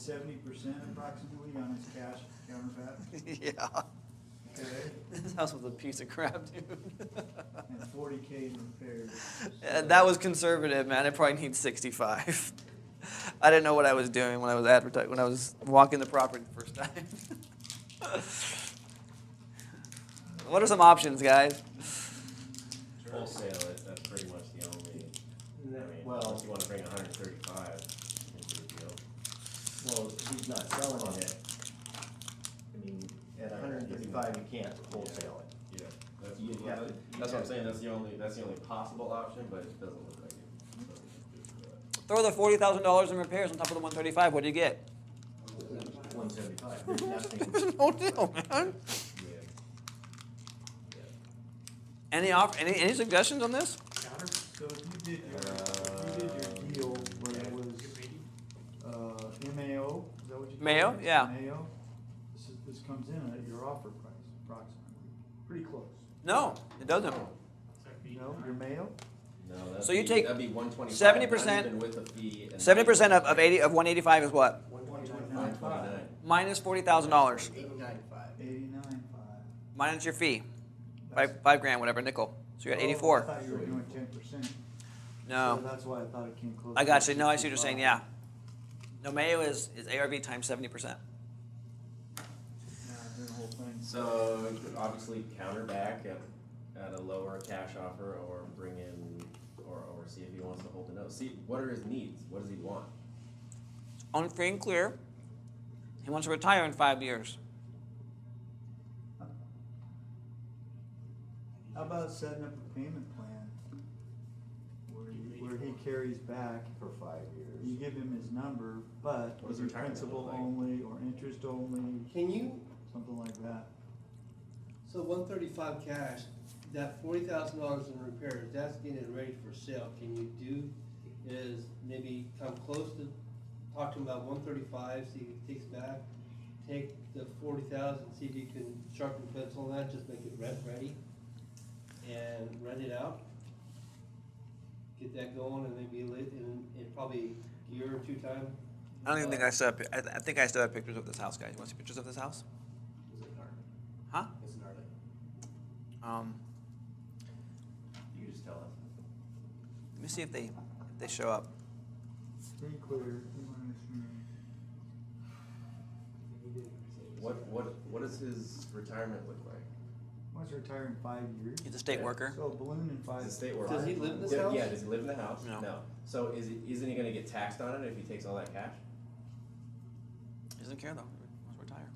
70% approximately on his cash counterback. Yeah. Okay. This house was a piece of crap, dude. And 40K in repairs. That was conservative, man. It probably needs 65. I didn't know what I was doing when I was when I was walking the property the first time. What are some options, guys? Wholesale it, that's pretty much the only, I mean, Well- unless you wanna bring 135, it's a big deal. Well, he's not selling it. I mean, at 135, you can't wholesale it. Yeah, that's, You have to- that's what I'm saying, that's the only possible option, but it doesn't look like it. Doesn't look good for Throw the $40,000 in repairs on top of the 135. What do you get? 175. There's nothing. There's no deal, man. that. Yeah. Any suggestions on this? So if you did your deal where it was MAO, is that what you call Mayo? it? Yeah. MAO, this comes in at your offer price approximately, pretty close. No, it doesn't. No, your Mayo? No, that'd So you be- take that'd be 125, 70% not even with the fee. and 70% of 185 is what? 129. Minus $40,000. 89.5. Minus your fee. Five grand, whatever, nickel. So you're at 84. I thought you were doing 10%. No. So that's why I thought it came close. I to got you. No, I see what you're 65. saying. Yeah. No, Mayo is ARV times 70%. Yeah, doing the whole thing. So you could obviously counter back at a lower cash offer, or bring in, or see if he wants to hold the note. See, what are his needs? What does he want? On free and clear, he wants to retire in 5 years. How about setting up a payment plan where he carries back, For 5 years. you give him his number, but What does is it retirement principal look like? only or interest only, Can you, something like that. so 135 cash, that $40,000 in repairs, that's getting it ready for sale. Can you do is maybe come close to, talk to him about 135, see if he takes back, take the 40,000, see if you can sharpen pencil on that, just make it rent ready, and rent it out. Get that going, and maybe in probably a year or two time. I don't even think I still have. I think I still have pictures of this house, guys. You want to see pictures of this house? Is it gnarly? Huh? It's gnarly. You just tell us. Let me see if they show up. Pretty clear. What does his retirement look like? Wants to retire in 5 years. He's a state Yeah. worker. So a balloon in 5 Is it state years. worker? Does he live in this Yeah, house? Yeah, does he live in the house? No. So isn't he gonna get taxed on it if he takes all that cash? He doesn't care though. He wants to retire.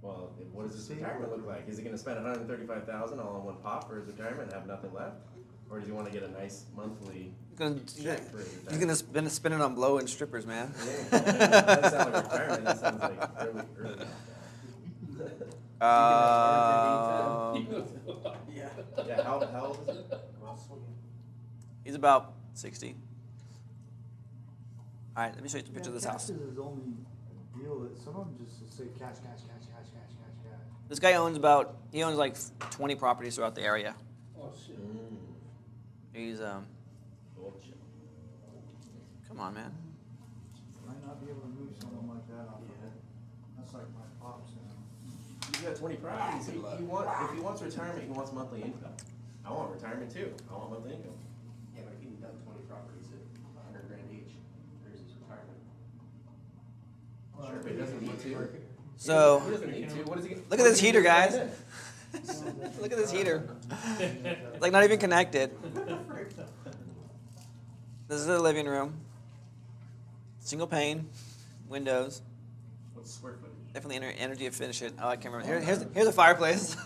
Well, what does his State retirement look worker. like? Is he gonna spend 135,000 all in one pop for his retirement and have nothing left? Or does he wanna get a nice monthly check for his He's gonna retirement? spend it on blow and strippers, man. Yeah, that doesn't sound like retirement, that sounds like early. Yeah. Yeah, how old is he? He's about 60. All right, let me show you some pictures of this house. Taxes is only a deal that some of them just say cash. This guy owns like 20 properties throughout the area. Oh, shit. He's Bullshit. come on, man. Might not be able to move someone like that off of it. That's like my pops. He's got 20 properties. If he wants retirement, he wants monthly income. I want retirement too. I want monthly income. Yeah, but if he'd done 20 properties at 100 grand each, there's his retirement. Sure, but he doesn't need to. So He doesn't need to. What is he? look at this heater, guys. Look at this heater. It's like not even connected. This is the living room. Single pane, windows. What's square footage? Definitely energy to finish it. Oh, I can't remember. Here's a fireplace.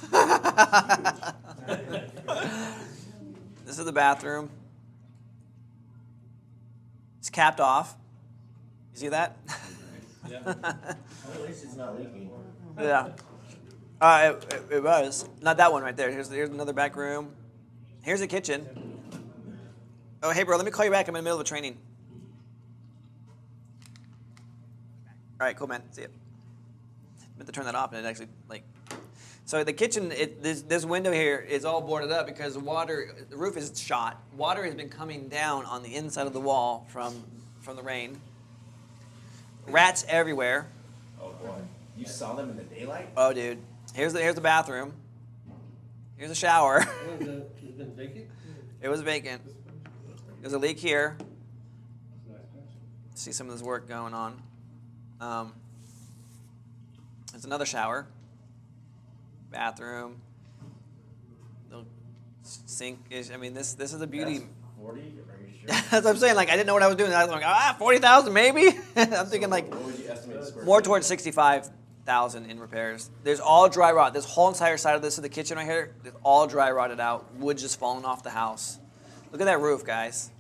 This is the bathroom. It's capped off. You see that? At least it's not leaking. Yeah. It was. Not that one right there. Here's another back room. Here's the kitchen. Oh, hey, bro, let me call you back. I'm in the middle of a training. All right, cool, man. See ya. Meant to turn that off, and it actually, So the kitchen, this window here is all boarded up because the roof is shot. Water has been coming down on the inside of the wall from the rain. Rats everywhere. Oh boy, you saw them in the daylight? Oh, dude. Here's the bathroom. Here's the shower. What is it? It's been vacant? It was vacant. There's a leak here. See some of this work going on. There's another shower. Bathroom. Little sink. I mean, this is a beauty. That's 40? Are you sure? That's what I'm saying. Like, I didn't know what I was doing. I was like, 40,000 maybe. I'm thinking like What would you estimate the square more feet? towards 65,000 in repairs. There's all dry rot. This whole entire side of this is the kitchen right here. It's all dry rotted out. Wood just falling off the house. Look at that roof, guys.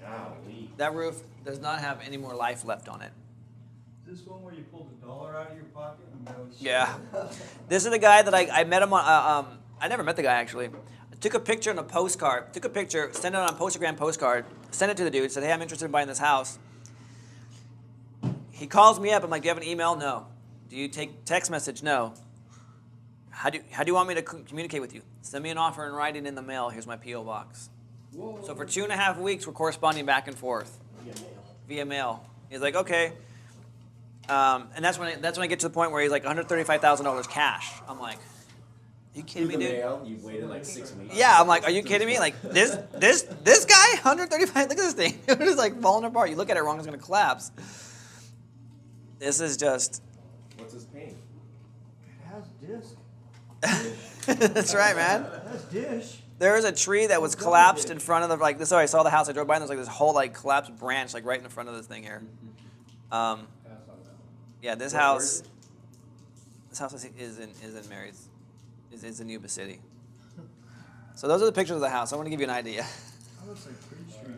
Golly. That roof does not have any more life left on it. Is this one where you pulled $1 out of your pocket? No, Yeah. This is the guy that I met him on, I never met the guy actually. I took a picture on a postcard, sent it on a Instagram postcard, sent it to the dude, said, hey, I'm interested in buying this house. He calls me up, I'm like, do you have an email? No. Do you take text message? No. How do you want me to communicate with you? Send me an offer in writing in the mail, here's my P.O. box. Whoa. So for 2.5 weeks, we're corresponding back and forth. Via mail. He's like, okay. And that's when I get to the point where he's like $135,000 cash. I'm like, are you kidding me, Through the dude? mail, you waited like 6 weeks. Yeah, I'm like, are you kidding me? Like this guy, 135. Look at this thing. It is like falling apart. You look at it wrong, it's gonna collapse. This is just. What's his pain? It has disc. That's right, man. It has dish. There was a tree that was collapsed in front of the like. This. I saw the house. I drove by and there's like this whole like collapsed branch like right in the front of this thing here. Yeah, this Where house. is it? This house is in Mary's, is in Yuba City. So those are the pictures of the house. I want to give you an idea. That looks like Pretty Street.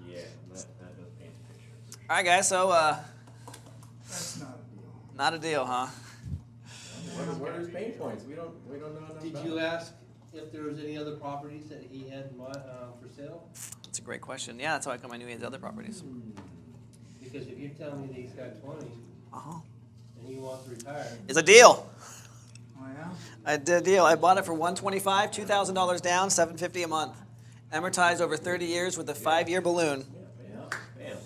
Yeah, that does paint the picture. All right, guys. So That's not a deal. not a deal, huh? What are his pain points? We don't know enough Did about you it. ask if there was any other properties that he had for sale? That's a great question. Yeah, that's how I come I knew he had other properties. Because if you're telling me that he's got 20 Uh-huh. and he wants to retire, It's a deal. Oh, yeah? I did a deal. I bought it for $125, $2,000 down, $750 a month. Amortized over 30 years with a 5-year balloon. Bam.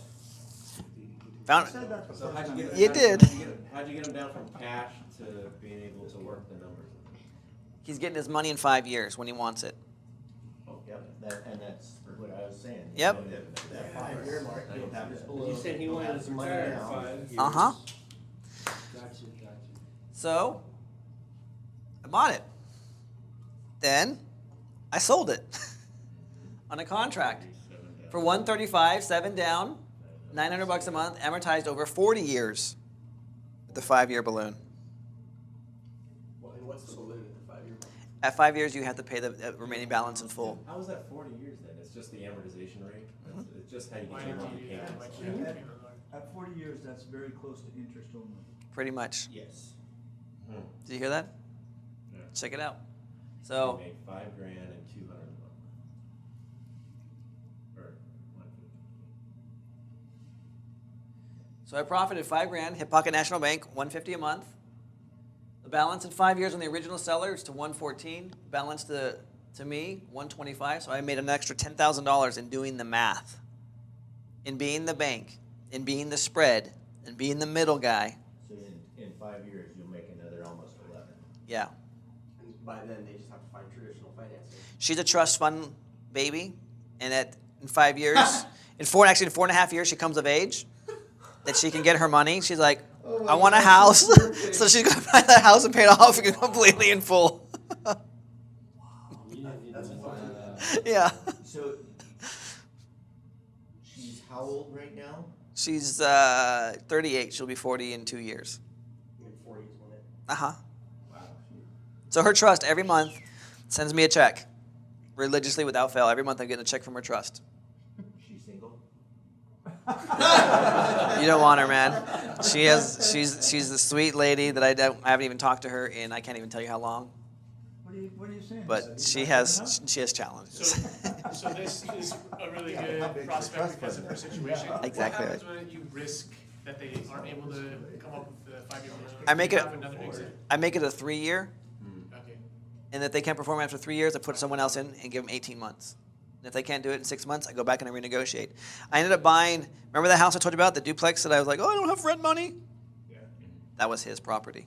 Found I it. said that the So first how'd you time. get? You did. How'd you get him down from cash to being able to work the numbers? He's getting his money in 5 years when he wants it. Yep, and that's what I was saying. Yep. That 5-year mark, he'll have his but you said he wanted to retire in 5 years. Uh-huh. Gotcha. So, I bought it. Then, I sold it on a contract for $135, 7 down, $900 a month, amortized over 40 years with the 5-year balloon. What's the balloon at the 5-year mark? At 5 years, you have to pay the remaining balance in full. How is that 40 years then? It's just the amortization rate? It's just how you Why get your did monthly you do that? payments. At 40 years, that's very close to interest only. Pretty much. Yes. Did you hear that? Yeah. Check it out. So So, you make $5,000 and $200 a month. Or $150. so I profited $5,000, hit Pocket National Bank, $150 a month. The balance in 5 years on the original seller is to $114. Balance to me, $125. So I made an extra $10,000 in doing the math, in being the bank, in being the spread, in being the middle guy. So in 5 years, you'll make another almost 11. Yeah. And by then, they just have to find traditional financing. She's a trust fund baby, and in 5 years, in 4.5 years, she comes of age, that she can get her money. She's like, I want a house. So she's going to buy that house and pay it off completely in full. Yeah. So she's how old right now? She's 38. She'll be 40 in 2 years. Mid-40s when it. Uh-huh. Wow. So her trust every month sends me a check religiously without fail. Every month I'm getting a check from her trust. She's single? You don't want her, man. She's the sweet lady that I haven't even talked to her in I can't even tell you how long. What are you saying? But she has challenges. So this is a really good prospect because of her situation. Exactly What happens when you risk that they aren't able to come up with the 5-year balloon? I make Do you it- have another exit? I make it a 3-year, Okay. and if they can't perform after 3 years, I put someone else in and give them 18 months. And if they can't do it in 6 months, I go back and I renegotiate. I ended up buying, remember the house I told you about, the duplex that I was like, oh, I don't have rent money? Yeah. That was his property.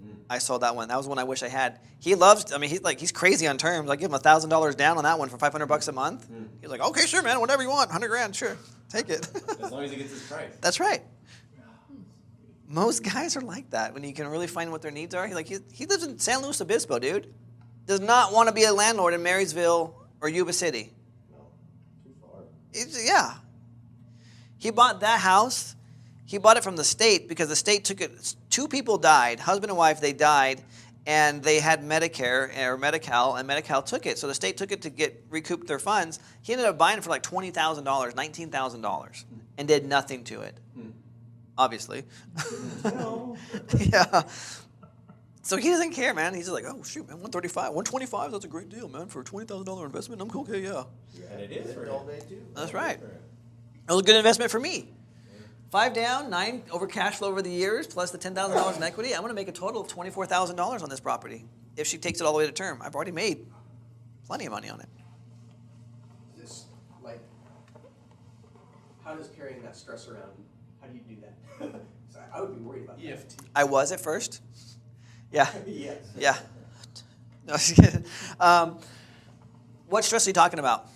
Mm. I sold that one. That was one I wish I had. He loves, I mean, he's crazy on terms. I give him $1,000 down on that one for $500 a month. Mm. He's like, okay, sure, man, whatever you want, 100 grand, sure, take it. As long as he gets his price. That's right. Most guys are like that when you can really find what their needs are. He lives in San Luis Obispo, dude. Does not want to be a landlord in Marysville or Yuba City. No, too far. Yeah. He bought that house. He bought it from the state because the state took it. 2 people died, husband and wife, they died, and they had Medicare or Medi-Cal, and Medi-Cal took it. So the state took it to recoup their funds. He ended up buying it for like $20,000, $19,000, and did nothing to it. Obviously. Yeah. So he doesn't care, man. He's just like, oh, shoot, man, 135, 125, that's a great deal, man, for a $20,000 investment. I'm cool, okay, yeah. And it is for All him. day too. That's right. It was a good investment for me. 5 down, 9 over cash flow over the years, plus the $10,000 in equity. I'm going to make a total of $24,000 on this property if she takes it all the way to term. I've already made plenty of money on it. This, like, how does carrying that stress around, how do you do that? 'Cause I would be worried about that. EFT. I was at first. Yeah. Yes. Yeah. No, just kidding. What stress are you talking about?